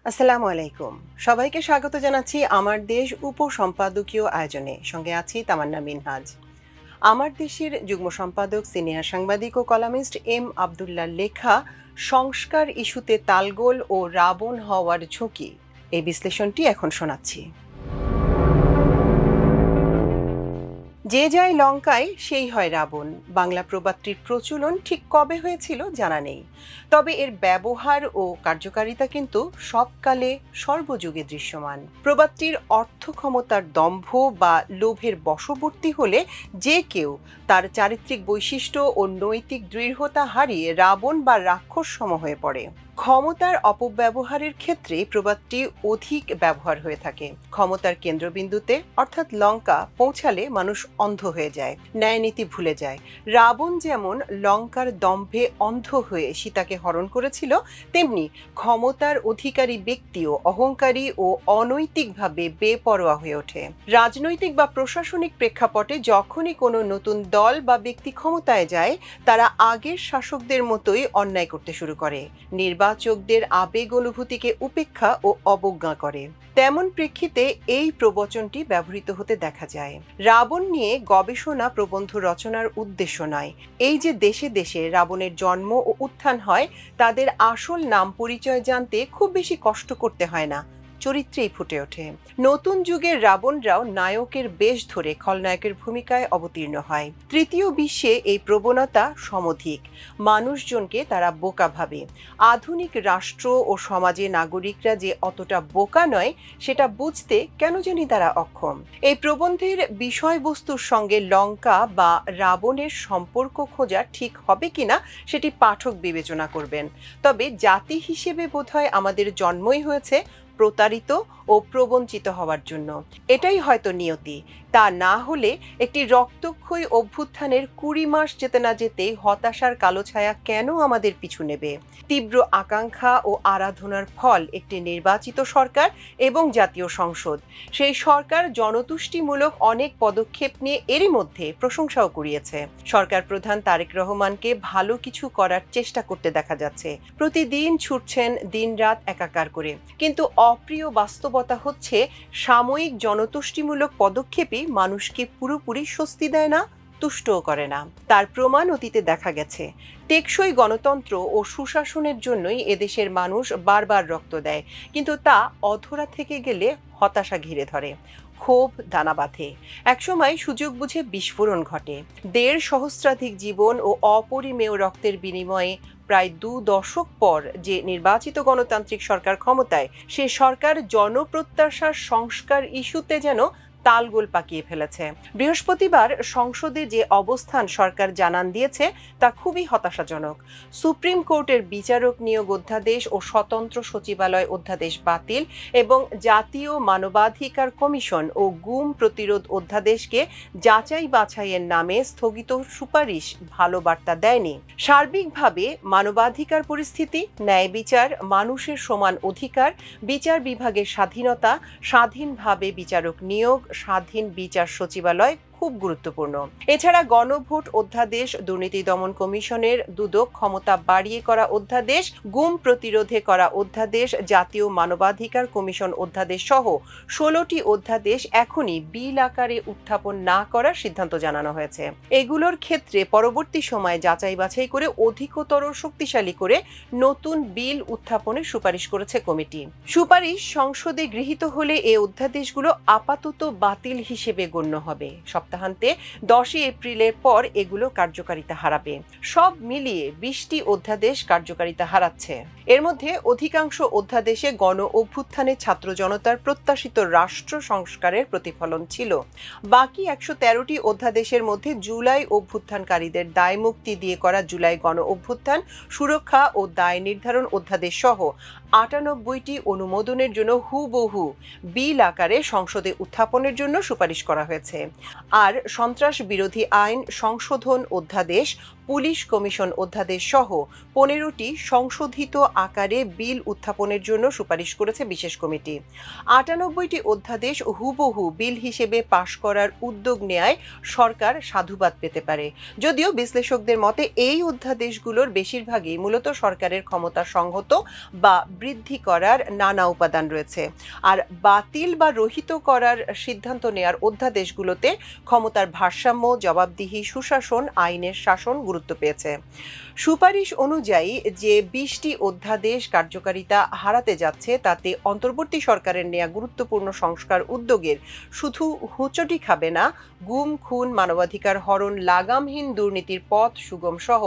আসসালামু আলাইকুম। সবাইকে স্বাগত জানাচ্ছি আমার দেশ উপসম্পাদকীয় আয়োজনে। সঙ্গে আছি তামান্না মিনহাজ। আমার দেশের যুগ্ম সম্পাদক, সিনিয়র সাংবাদিক ও কলামিস্ট এম আবদুল্লাহর লেখা সংস্কার ইস্যুতে তালগোল ও রাবণ হওয়ার ঝুঁকি, এই বিশ্লেষণটি এখন শোনাচ্ছি। যে যায় লঙ্কায় সেই হয় রাবণ, বাংলা প্রবাদটির প্রচলন ঠিক কবে হয়েছিল জানা নেই। তবে এর ব্যবহার ও কার্যকারিতা কিন্তু সবকালে সর্বযুগে দৃশ্যমান। প্রবাদটির অর্থ ক্ষমতার দম্ভ বা লোভের বশবর্তী হলে যে কেউ তার চারিত্রিক বৈশিষ্ট্য ও নৈতিক দৃঢ়তা হারিয়ে রাবণ বা রাক্ষস সম হয়ে পড়ে। ক্ষমতার অপব্যবহারের ক্ষেত্রে প্রবাদটি অধিক ব্যবহার হয়ে থাকে। ক্ষমতার কেন্দ্রবিন্দুতে অর্থাৎ লঙ্কা পৌঁছালে মানুষ অন্ধ হয়ে যায়, ন্যায়নীতি ভুলে যায়। রাবণ যেমন লঙ্কার দম্ভে অন্ধ হয়ে সীতাকে হরণ করেছিল, তেমনি ক্ষমতার অধিকারী ব্যক্তিও অহংকারী ও অনৈতিকভাবে বেপরোয়া হয়ে ওঠে। রাজনৈতিক বা প্রশাসনিক প্রেক্ষাপটে যখনই কোনো নতুন দল বা ব্যক্তি ক্ষমতায় যায়, তারা আগের শাসকদের মতোই অন্যায় করতে শুরু করে, নির্বাচকদের আবেগ অনুভূতিকে উপেক্ষা ও অবজ্ঞা করে। তেমন প্রেক্ষিতে এই প্রবচনটি ব্যবহৃত হতে দেখা যায়। রাবণ নিয়ে গবেষণা প্রবন্ধ রচনার উদ্দেশ্য নয়। এই যে দেশে দেশে রাবণের জন্ম ও উত্থান হয়, তাদের আসল নাম পরিচয় জানতে খুব বেশি কষ্ট করতে হয় না, চরিত্রেই ফুটে ওঠে। নতুন যুগের রাবণরাও নায়কের বেশ ধরে খলনায়কের ভূমিকায় অবতীর্ণ হয়। তৃতীয় বিশ্বে এই প্রবণতা সমধিক। মানুষজনকে তারা বোকা ভাবে। আধুনিক রাষ্ট্র ও সমাজে নাগরিকরা যে অতটা বোকা নয়, সেটা বুঝতে কেন জানি তারা অক্ষম। এই প্রবন্ধের বিষয়বস্তুর সঙ্গে লঙ্কা বা রাবণের সম্পর্ক খোঁজা ঠিক হবে কিনা সেটি পাঠক বিবেচনা করবেন। তবে জাতি হিসেবে বোধহয় আমাদের জন্মই হয়েছে প্রতারিত ও প্রবঞ্চিত হওয়ার জন্য। এটাই হয়তো নিয়তি। তা না হলে একটি রক্তক্ষয়ী অভ্যুত্থানের 20 মাস যেতে না যেতেই হতাশার কালো ছায়া কেন আমাদের পিছু নেবে? তীব্র আকাঙ্ক্ষা ও আরাধনার ফল একটি নির্বাচিত সরকার এবং জাতীয় সংসদ। সেই সরকার জনতুষ্টিমূলক অনেক পদক্ষেপ নিয়ে এরই মধ্যে প্রশংসাও কুড়িয়েছে। সরকার প্রধান তারেক রহমানকে ভালো কিছু করার চেষ্টা করতে দেখা যাচ্ছে। প্রতিদিন ছুটছেন দিনরাত একাকার করে। কিন্তু অপ্রিয় বাস্তবতা হচ্ছে, সাময়িক জনতুষ্টিমূলক পদক্ষেপই মানুষকে পুরোপুরি স্বস্তি দেয় না, তুষ্টও করে না। তার প্রমাণ অতীতে দেখা গেছে। টেকসই গণতন্ত্র ও সুশাসনের জন্যই এদেশের মানুষ বারবার রক্ত দেয়, কিন্তু তা অধরা থেকে গেলে হতাশা ঘিরে ধরে, ক্ষোভ দানা বাঁধে। একসময় সুযোগ বুঝে বিস্ফোরণ ঘটে। 1.5 সহস্রাধিক জীবন ও অপরিমেয় রক্তের বিনিময়ে প্রায় 2 দশক পর যে নির্বাচিত গণতান্ত্রিক সরকার ক্ষমতায়, সে সরকার জনপ্রত্যাশার সংস্কার ইস্যুতে যেন তালগোল পাকিয়ে ফেলেছে। বৃহস্পতিবার সংসদে যে অবস্থান সরকার জানান দিয়েছে তা খুবই হতাশাজনক। সুপ্রিম কোর্টের বিচারক নিয়োগ অধ্যাদেশ ও স্বতন্ত্র সচিবালয় অধ্যাদেশ বাতিল এবং জাতীয় মানবাধিকার কমিশন ও গুম প্রতিরোধ অধ্যাদেশকে যাচাই বাছাইয়ের নামে স্থগিত সুপারিশ ভালো বার্তা দেয়নি। সার্বিকভাবে মানবাধিকার পরিস্থিতি, ন্যায় বিচার, মানুষের সমান অধিকার, বিচার বিভাগের স্বাধীনতা, স্বাধীনভাবে বিচারক নিয়োগ, স্বাধীন বিচার সচিবালয় খুব গুরুত্বপূর্ণ। এছাড়া গণভোট অধ্যাদেশ, দুর্নীতি দমন কমিশনের দুদক ক্ষমতা বাড়িয়ে করা অধ্যাদেশ, গুম প্রতিরোধে করা অধ্যাদেশ, জাতীয় মানবাধিকার কমিশন অধ্যাদেশ সহ 16টি অধ্যাদেশ এখনই বিল আকারে উত্থাপন না করার সিদ্ধান্ত জানানো হয়েছে। এগুলোর ক্ষেত্রে পরবর্তী সময়ে যাচাই বাছাই করে অধিকতর শক্তিশালী করে নতুন বিল উত্থাপনের সুপারিশ করেছে কমিটি। সুপারিশ সংসদে গৃহীত হলে এ অধ্যাদেশগুলো আপাতত বাতিল হিসেবে গণ্য হবে। সপ্তাহান্তে 10 এপ্রিলের পর এগুলো কার্যকারিতা হারাবে। সব মিলিয়ে 20টি অধ্যাদেশ কার্যকারিতা হারাচ্ছে। এর মধ্যে অধিকাংশ অধ্যাদেশে গণ অভ্যুত্থানে ছাত্র জনতার প্রত্যাশিত রাষ্ট্র সংস্কারের প্রতিফলন ছিল। বাকি 113টি অধ্যাদেশের মধ্যে জুলাই অভ্যুত্থানকারীদের দায় মুক্তি দিয়ে করা জুলাই গণ অভ্যুত্থান সুরক্ষা ও দায় নির্ধারণ অধ্যাদেশ সহ 98টি অনুমোদনের জন্য হুবহু বিল আকারে সংসদে উত্থাপনের জন্য সুপারিশ করা হয়েছে। আর সন্ত্রাস বিরোধী আইন সংশোধন অধ্যাদেশ পুলিশ কমিশন অধ্যাদেশ সহ 15টি সংশোধিত আকারে বিল উত্থাপনের জন্য সুপারিশ করেছে বিশেষ কমিটি। 98টি অধ্যাদেশ হুবহু বিল হিসেবে পাশ করার উদ্যোগ নেয় সরকার সাধুবাদ পেতে পারে, যদিও বিশ্লেষকদের মতে এই অধ্যাদেশগুলোর বেশিরভাগই মূলত সরকারের ক্ষমতা সংহত বা বৃদ্ধি করার নানা উপাদান রয়েছে, আর বাতিল বা রহিত করার সিদ্ধান্ত নেয়ার অধ্যাদেশগুলোতে ক্ষমতার ভারসাম্য, জবাবদিহি, সুশাসন, আইনের শাসন গুরুত্ব পেয়েছে। সুপারিশ অনুযায়ী যে 20টি অধ্যাদেশ কার্যকারিতা হারাতে যাচ্ছে তাতে অন্তর্বর্তী সরকারের নেয়া গুরুত্বপূর্ণ সংস্কার উদ্যোগের শুধু হুঁচটি খাবে না, গুম, খুন, মানবাধিকার হরণ, লাগামহীন দুর্নীতির পথ সুগম সহ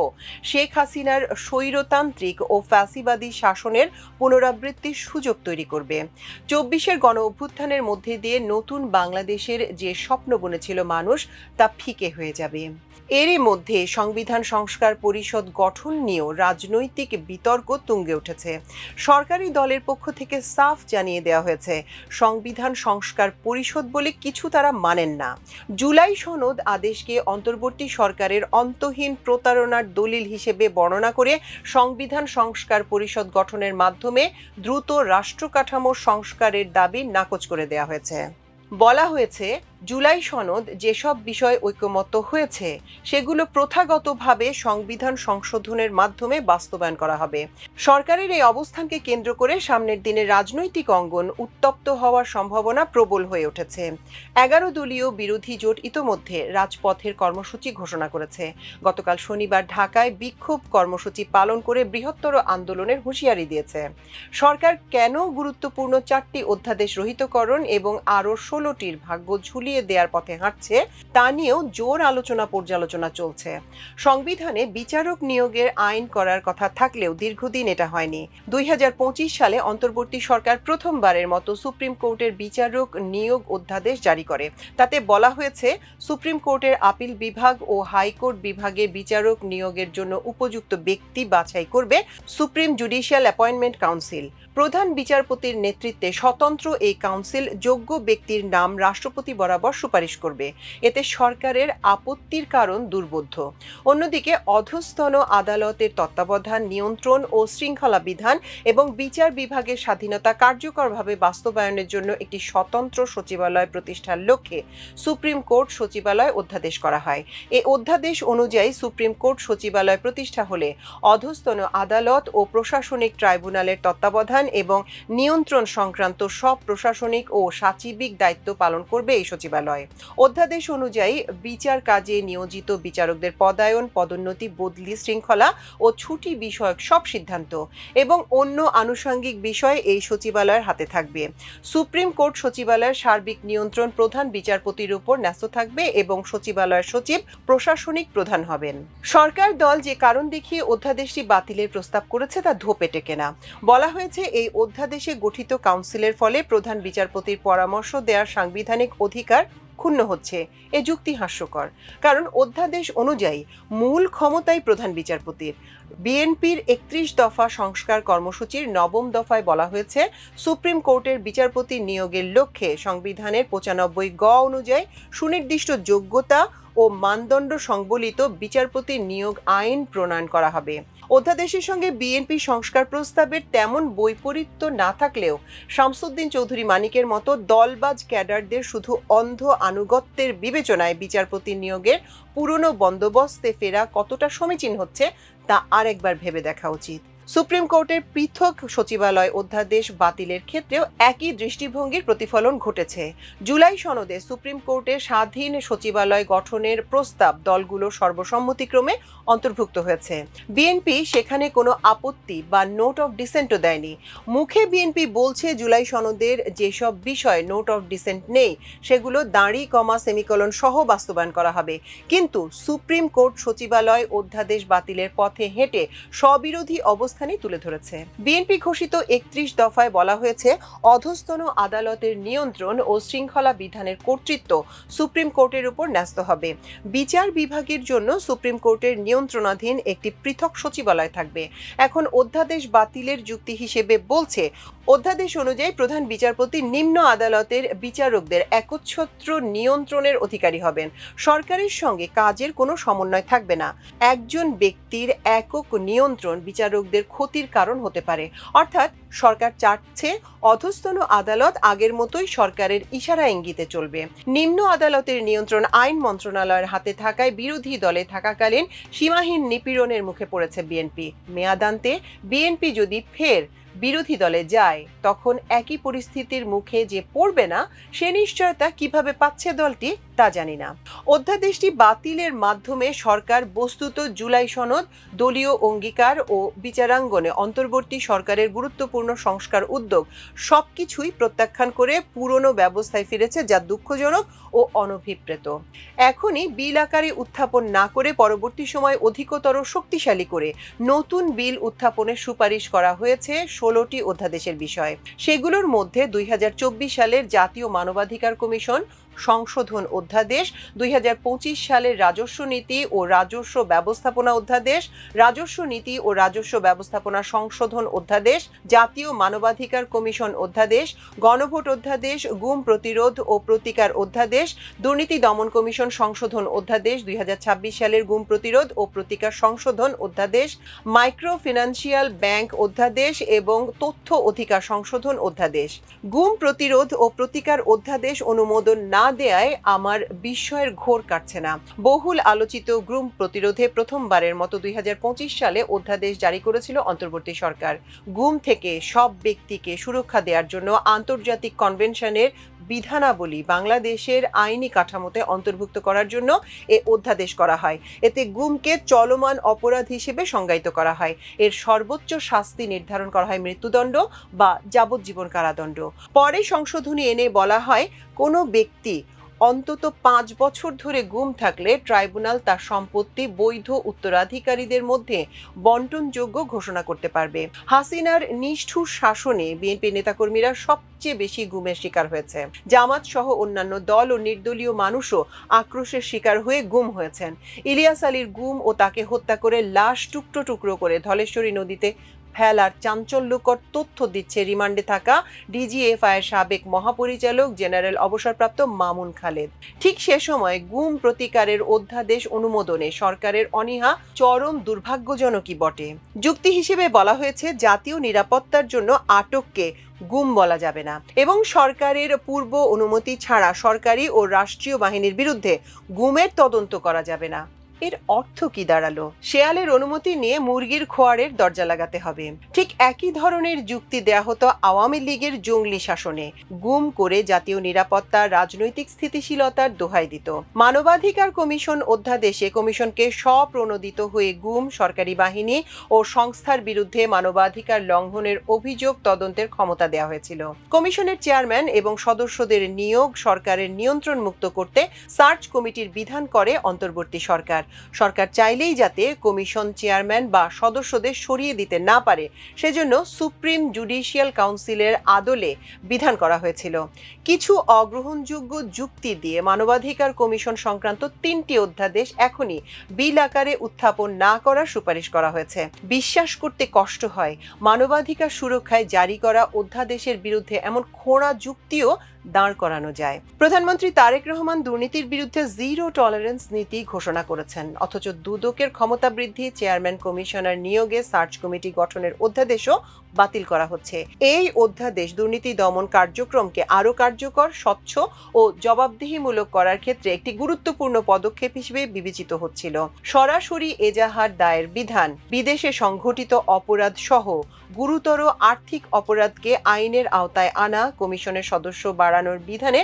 শেখ হাসিনার স্বৈরতান্ত্রিক ও ফ্যাসিবাদী শাসনের পুনরাবৃত্তির সুযোগ তৈরি করবে। 24-এর গণ অভ্যুত্থানের মধ্যে দিয়ে নতুন বাংলাদেশের যে স্বপ্ন বুনেছিল মানুষ তা ফিকে হয়ে যাবে। এরই মধ্যে সংবিধান সংস্কার পরিষদ গঠন নিয়েও রাজনৈতিক বিতর্ক তুঙ্গে উঠেছে। সরকারি দলের পক্ষ থেকে সাফ জানিয়ে দেওয়া হয়েছে সংবিধান সংস্কার পরিষদ বলে কিছু তারা মানেন না। জুলাই সনদ আদেশকে অন্তর্বর্তী সরকারের অন্তহীন প্রতারণার দলিল হিসেবে বর্ণনা করে সংবিধান সংস্কার পরিষদ গঠনের মাধ্যমে দ্রুত রাষ্ট্র কাঠামো সংস্কারের দাবি নাকচ করে দেওয়া হয়েছে। বলা হয়েছে, জুলাই সনদ যেসব বিষয়ে ঐকমত্য হয়েছে সেগুলো প্রথাগতভাবে সংবিধান সংশোধনের মাধ্যমে বাস্তবায়ন করা হবে। সরকারের এই অবস্থানকে কেন্দ্র করে সামনের দিনে রাজনৈতিক অঙ্গন উত্তপ্ত হওয়ার সম্ভাবনা প্রবল হয়ে উঠেছে। 11 দলীয় বিরোধী জোট ইতোমধ্যে রাজপথের কর্মসূচি ঘোষণা করেছে। গতকাল শনিবার ঢাকায় বিক্ষোভ কর্মসূচি পালন করে বৃহত্তর আন্দোলনের হুঁশিয়ারি দিয়েছে। সরকার কেন গুরুত্বপূর্ণ 4টি অধ্যাদেশ রহিতকরণ এবং আরও 16টির ভাগ্য ঝুলিয়ে দেওয়ার পথে হাঁটছে তা নিয়েও জোর আলোচনা পর্যালোচনা চলছে। সংবিধানে বিচারক নিয়োগের আইন করার কথা থাকলেও দীর্ঘদিন এটা হয়নি। 2025 সালে অন্তর্বর্তী সরকার প্রথমবারের মতো সুপ্রিম কোর্টের বিচারক নিয়োগ অধ্যাদেশ জারি করে। তাতে বলা হয়েছে, সুপ্রিম কোর্টের আপিল বিভাগ ও হাইকোর্ট বিভাগের বিচারক নিয়োগের জন্য উপযুক্ত ব্যক্তি বাছাই করবে সুপ্রিম জুডিশিয়াল অ্যাপয়েন্টমেন্ট কাউন্সিল। প্রধান বিচারপতির নেতৃত্বে স্বতন্ত্র এই কাউন্সিল যোগ্য ব্যক্তির নাম রাষ্ট্রপতি বরাবর সুপারিশ করবে। এতে সরকারের আপত্তির কারণ দুর্বোধ্য। অন্যদিকে অধস্তন আদালতের তত্ত্বাবধান, নিয়ন্ত্রণ ও শৃঙ্খলা বিধান এবং বিচার বিভাগের স্বাধীনতা কার্যকরভাবে বাস্তবায়নের জন্য একটি স্বতন্ত্র সচিবালয় প্রতিষ্ঠার লক্ষ্যে সুপ্রিম কোর্ট সচিবালয় অধ্যাদেশ করা হয়। এই অধ্যাদেশ অনুযায়ী সুপ্রিম কোর্ট সচিবালয় প্রতিষ্ঠা হলে অধস্তন আদালত ও প্রশাসনিক ট্রাইব্যুনালের তত্ত্বাবধান এবং নিয়ন্ত্রণ সংক্রান্ত সব প্রশাসনিক ও সাচিবিক দায়িত্ব পালন করবে এই সচিবালয়। অধ্যাদেশ অনুযায়ী বিচার কাজে নিয়োজিত বিচারকদের পদায়ন, পদোন্নতি, বদলি, শৃঙ্খলা ও ছুটি বিষয়ক সব সিদ্ধান্ত এবং অন্য আনুষঙ্গিক বিষয় এই সচিবালয়ের হাতে থাকবে। সুপ্রিম কোর্ট সচিবালয়ের সার্বিক নিয়ন্ত্রণ প্রধান বিচারপতির উপর ন্যস্ত থাকবে এবং সচিবালয়ের সচিব প্রশাসনিক প্রধান হবেন। সরকার দল যে কারণ দেখিয়ে অধ্যাদেশটি বাতিলের প্রস্তাব করেছে তা ধোপে টেকে না। বলা হয়েছে, এই অধ্যাদেশে গঠিত কাউন্সিলের ফলে প্রধান বিচারপতির পরামর্শ দেওয়ার সাংবিধানিক অধিকার ক্ষুণ্ণ হচ্ছে। এ যুক্তি হাস্যকর, কারণ অধ্যাদেশ অনুযায়ী মূল ক্ষমতাই প্রধান বিচারপতির। বিএনপির 31 দফা সংস্কার কর্মসূচির 9ম দফায় বলা হয়েছে, সুপ্রিম কোর্টের বিচারপতি নিয়োগের লক্ষ্যে সংবিধানের 95 গ অনুযায়ী সুনির্দিষ্ট যোগ্যতা ও মানদণ্ড সংবলিত বিচারপতি নিয়োগ আইন প্রণয়ন করা হবে। অধ্যাদেশের সঙ্গে বিএনপি সংস্কার প্রস্তাবের তেমন বৈপরীত্য না থাকলেও শামসুদ্দিন চৌধুরী মানিকের মতো দলবাজ ক্যাডারদের শুধু অন্ধ আনুগত্যের বিবেচনায় বিচারপতি নিয়োগের পুরনো বন্দোবস্তে ফেরা কতটা সমীচীন হচ্ছে তা আরেকবার ভেবে দেখা উচিত। সুপ্রিম কোর্টের পৃথক সচিবালয় অধ্যাদেশ বাতিলের ক্ষেত্রেও একই দৃষ্টিভঙ্গির প্রতিফলন ঘটেছে। জুলাই সনদে সুপ্রিম কোর্টের স্বাধীন সচিবালয় গঠনের প্রস্তাব দলগুলোর সর্বসম্মতিক্রমে অন্তর্ভুক্ত হয়েছে। বিএনপি সেখানে কোনো আপত্তি বা নোট অফ ডিসেন্টও দেয়নি। মুখে বিএনপি বলছে জুলাই সনদের যেসব বিষয় নোট অফ ডিসেন্ট নেই সেগুলো দাঁড়ি, কমা, সেমিকোলন সহ বাস্তবায়ন করা হবে, কিন্তু সুপ্রিম কোর্ট সচিবালয় অধ্যাদেশ বাতিলের পথে হেঁটে স্ববিরোধী অবস্থানই তুলে ধরেছে। বিএনপি ঘোষিত 31 দফায় বলা হয়েছে, অধস্তন আদালতের নিয়ন্ত্রণ ও শৃঙ্খলা বিধানের কর্তৃত্ব সুপ্রিম কোর্টের উপর ন্যস্ত হবে। বিচার বিভাগের জন্য সুপ্রিম কোর্টের নিয়ন্ত্রণাধীন একটি পৃথক সচিবালয় থাকবে। এখন অধ্যাদেশ বাতিলের যুক্তি হিসেবে বলছে, অধ্যাদেশ অনুযায়ী প্রধান বিচারপতি নিম্ন আদালতের বিচারকদের একচ্ছত্র নিয়ন্ত্রণের অধিকারী হবেন। সরকারের সঙ্গে কাজের কোনো সমন্বয় থাকবে না। একজন ব্যক্তির একক নিয়ন্ত্রণ বিচারকদের ক্ষতির কারণ হতে পারে। অর্থাৎ সরকার চাচ্ছে অধস্তন আদালত আগের মতোই সরকারের ইশারা ইঙ্গিতে চলবে। নিম্ন আদালতের নিয়ন্ত্রণ আইন মন্ত্রণালয়ের হাতে থাকায় বিরোধী দলে থাকাকালীন সীমাহীন নিপীড়নের মুখে পড়েছে বিএনপি। মেয়াদান্তে বিএনপি যদি ফের বিরোধী দলে যায় তখন একই পরিস্থিতির মুখে যে পড়বে না সে নিশ্চয়তা কিভাবে পাচ্ছে দলটি তা জানি না। অধ্যাদেশটি বাতিলের মাধ্যমে সরকার বস্তুত জুলাই সনদ, দলীয় অঙ্গীকার ও বিচারাঙ্গনে অন্তর্বর্তী সরকারের গুরুত্বপূর্ণ সংস্কার উদ্যোগ সবকিছুই প্রত্যাখ্যান করে পুরনো ব্যবস্থায় ফিরেছে, যা দুঃখজনক ও অনভিপ্রেত। এখনই বিল আকারে উত্থাপন না করে পরবর্তী সময় অধিকতর শক্তিশালী করে নতুন বিল উত্থাপনের সুপারিশ করা হয়েছে 16টি অধ্যাদেশের বিষয়। সেগুলোর মধ্যে 2024 সালের জাতীয় মানবাধিকার কমিশন সংশোধন অধ্যাদেশ, 2025 সালের রাজস্ব নীতি ও রাজস্ব ব্যবস্থাপনা অধ্যাদেশ, রাজস্ব নীতি ও রাজস্ব ব্যবস্থাপনা সংশোধন অধ্যাদেশ, জাতীয় মানবাধিকার কমিশন অধ্যাদেশ, গণভোট অধ্যাদেশ, গুম প্রতিরোধ ও প্রতিকার অধ্যাদেশ, দুর্নীতি দমন কমিশন সংশোধন অধ্যাদেশ, 2026 সালের গুম প্রতিরোধ ও প্রতিকার সংশোধন অধ্যাদেশ, মাইক্রো ফিনান্সিয়াল ব্যাংক অধ্যাদেশ এবং তথ্য অধিকার সংশোধন অধ্যাদেশ। গুম প্রতিরোধ ও প্রতিকার অধ্যাদেশ অনুমোদন না দেয়ায় আমার বিস্ময়ের ঘোর কাটছে না। বহুল আলোচিত গুম প্রতিরোধে প্রথমবারের মতো 2025 সালে অধ্যাদেশ জারি করেছিল অন্তর্বর্তী সরকার। গুম থেকে সব ব্যক্তিকে সুরক্ষা দেওয়ার জন্য আন্তর্জাতিক কনভেনশনের বিধানাবলী বাংলাদেশের আইনি কাঠামোতে অন্তর্ভুক্ত করার জন্য এ অধ্যাদেশ করা হয়। এতে গুমকে চলমান অপরাধ হিসেবে সংজ্ঞায়িত করা হয়। এর সর্বোচ্চ শাস্তি নির্ধারণ করা হয় মৃত্যুদণ্ড বা যাবজ্জীবন কারাদণ্ড। পরে সংশোধনী এনে বলা হয়, কোনো ব্যক্তি অন্তত 5 বছর ধরে গুম থাকলে ট্রাইব্যুনাল তার সম্পত্তি বৈধ উত্তরাধিকারীদের মধ্যে বন্টনযোগ্য ঘোষণা করতে পারবে। হাসিনার নিষ্ঠুর শাসনে বিএনপি নেতাকর্মীরা সবচেয়ে বেশি গুমের শিকার হয়েছে। জামাত সহ অন্যান্য দল ও নির্দলীয় মানুষও আক্রোশের শিকার হয়ে গুম হয়েছেন। ইলিয়াস আলীর গুম ও তাকে হত্যা করে লাশ টুকরো টুকরো করে ধলেশ্বরী নদীতে ফেলার চাঞ্চল্যকর তথ্য দিচ্ছে রিমান্ডে থাকা ডিজিএফআই এর সাবেক মহাপরিচালক জেনারেল অবসরপ্রাপ্ত মামুন খালেদ। ঠিক সে সময় গুম প্রতিকারের অধ্যাদেশ অনুমোদনে সরকারের অনীহা চরম দুর্ভাগ্যজনকই বটে। যুক্তি হিসেবে বলা হয়েছে, জাতীয় নিরাপত্তার জন্য আটককে গুম বলা যাবে না এবং সরকারের পূর্ব অনুমতি ছাড়া সরকারি ও রাষ্ট্রীয় বাহিনীর বিরুদ্ধে গুমের তদন্ত করা যাবে না। এর অর্থ কি দাঁড়ালো? শেয়ালের অনুমতি নিয়ে মুরগির খোয়ারের দরজা লাগাতে হবে। ঠিক একই ধরনের যুক্তি দেয়া হতো আওয়ামী লীগের জঙ্গলি শাসনে। গুম করে জাতীয় নিরাপত্তা, রাজনৈতিক স্থিতিশীলতার দোহাই দিত। মানবাধিকার কমিশন অধ্যাদেশে কমিশনকে স্বপ্রণোদিত হয়ে গুম, সরকারি বাহিনী ও সংস্থার বিরুদ্ধে মানবাধিকার লঙ্ঘনের অভিযোগ তদন্তের ক্ষমতা দেওয়া হয়েছিল। কমিশনের চেয়ারম্যান এবং সদস্যদের নিয়োগ সরকারের নিয়ন্ত্রণ মুক্ত করতে সার্চ কমিটির বিধান করে অন্তর্বর্তী সরকার। সরকার চাইলেই যাতে কমিশন চেয়ারম্যান বা সদস্যদের সরিয়ে দিতে না পারে সেজন্য সুপ্রিম জুডিশিয়াল কাউন্সিলের আদলে বিধান করা হয়েছিল। কিছু অগ্রহণযোগ্য যুক্তি দিয়ে মানবাধিকার কমিশন সংক্রান্ত 3টি অধ্যাদেশ এখনই বিল আকারে উত্থাপন না করার সুপারিশ করা হয়েছে। বিশ্বাস করতে কষ্ট হয়, মানবাধিকার সুরক্ষায় জারি করা অধ্যাদেশের বিরুদ্ধে এমন খোঁড়া যুক্তিও দাঁড় করানো যায়। প্রধানমন্ত্রী তারেক রহমান দুর্নীতির বিরুদ্ধে জিরো টলারেন্স নীতি ঘোষণা করেছেন, অথচ দুদকের ক্ষমতা বৃদ্ধি, চেয়ারম্যান কমিশনার নিয়োগে সার্চ কমিটি গঠনের অধ্যাদেশও বাতিল করা হচ্ছে। এই অধ্যাদেশ দুর্নীতি দমন কার্যক্রমকে আরও কার্যকর, স্বচ্ছ ও জবাবদিহিমূলক করার ক্ষেত্রে একটি গুরুত্বপূর্ণ পদক্ষেপ হিসেবে বিবেচিত হচ্ছিল। সরাসরি এজাহার দায়ের বিধান, বিদেশে সংঘটিত অপরাধ সহ গুরুতর আর্থিক অপরাধকে আইনের আওতায় আনা, কমিশনের সদস্য বাড়ানোর বিধানে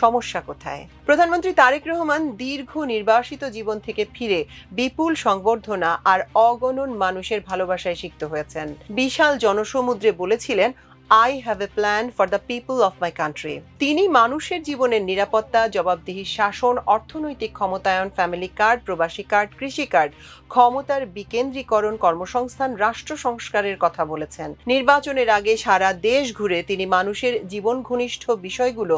সমস্যা কোথায়? প্রধানমন্ত্রী তারেক রহমান দীর্ঘ নির্বাসিত জীবন থেকে ফিরে বিপুল সংবর্ধনা আর অগণন মানুষের ভালোবাসায় সিক্ত হয়েছেন। বিশাল জনসমুদ্রে বলেছিলেন, I have a plan for the people of my country. তিনি মানুষের জীবনের নিরাপত্তা, জবাবদিহি শাসন, অর্থনৈতিক ক্ষমতায়ন, ফ্যামিলি কার্ড, প্রবাসী কার্ড, কৃষি কার্ড, ক্ষমতার বিকেন্দ্রীকরণ, কর্মসংস্থান, রাষ্ট্র সংস্কারের কথা বলেছেন। নির্বাচনের আগে সারা দেশ ঘুরে তিনি মানুষের জীবন ঘনিষ্ঠ বিষয়গুলো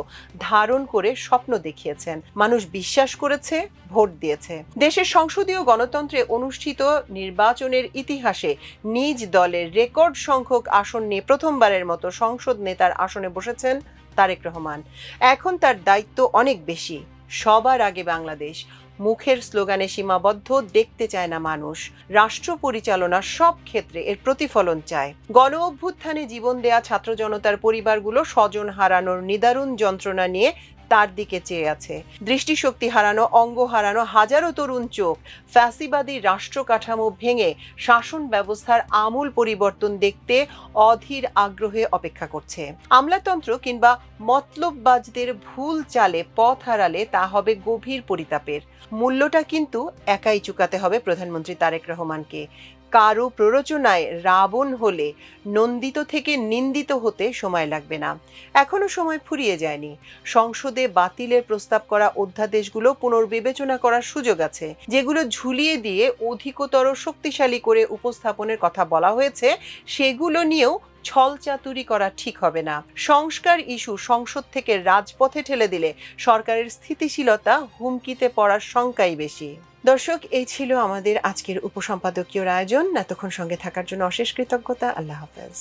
ধারণ করে স্বপ্ন দেখিয়েছেন। মানুষ বিশ্বাস করেছে, ভোট দিয়েছে। দেশের সংসদীয় গণতন্ত্রে অনুষ্ঠিত নির্বাচনের ইতিহাসে নিজ দলের রেকর্ড সংখ্যক আসন নিয়ে প্রথমবারের মতো মতো সংসদ নেতার আসনে বসেছেন তারেক রহমান। এখন তার দায়িত্ব অনেক বেশি। সবার আগে বাংলাদেশ। মুখের স্লোগানে সীমাবদ্ধ দেখতে চায় না মানুষ। রাষ্ট্র পরিচালনার সব ক্ষেত্রে এর প্রতিফলন চায়। গণ অভ্যুত্থানে জীবন দেয়া ছাত্র জনতার পরিবারগুলো স্বজন হারানোর নিদারুণ যন্ত্রণা নিয়ে তার দিকে চেয়ে আছে। দৃষ্টিশক্তি হারানো, অঙ্গ হারানো হাজারো তরুণ চোখ ফ্যাসিবাদী রাষ্ট্র কাঠামো ভেঙে শাসন ব্যবস্থার আমূল পরিবর্তন দেখতে অধীর আগ্রহে অপেক্ষা করছে। আমলাতন্ত্র কিংবা মতলববাজদের ভুল চালে পথ হারালে তা হবে গভীর পরিতাপের। মূল্যটা কিন্তু একাই চুকাতে হবে প্রধানমন্ত্রী তারেক রহমানকে। কারো প্ররোচনায় রাবণ হলে নন্দিত থেকে নিন্দিত হতে সময় লাগবে না। এখনো সময় ফুরিয়ে যায়নি। সংসদে বাতিলের প্রস্তাব করা অধ্যাদেশগুলো পুনর্বিবেচনা করার সুযোগ আছে। যেগুলো ঝুলিয়ে দিয়ে অধিকতর শক্তিশালী করে উপস্থাপনের কথা বলা হয়েছে, সেগুলো নিয়েও ছলচাতুরি করা ঠিক হবে না। সংস্কার ইস্যু সংসদ থেকে রাজপথে ঠেলে দিলে সরকারের স্থিতিশীলতা হুমকিতে পড়ার শঙ্কাই বেশি। দর্শক, এই ছিল আমাদের আজকের উপসম্পাদকীয় আয়োজন। এতক্ষণ সঙ্গে থাকার জন্য অশেষ কৃতজ্ঞতা। আল্লাহ হাফেজ।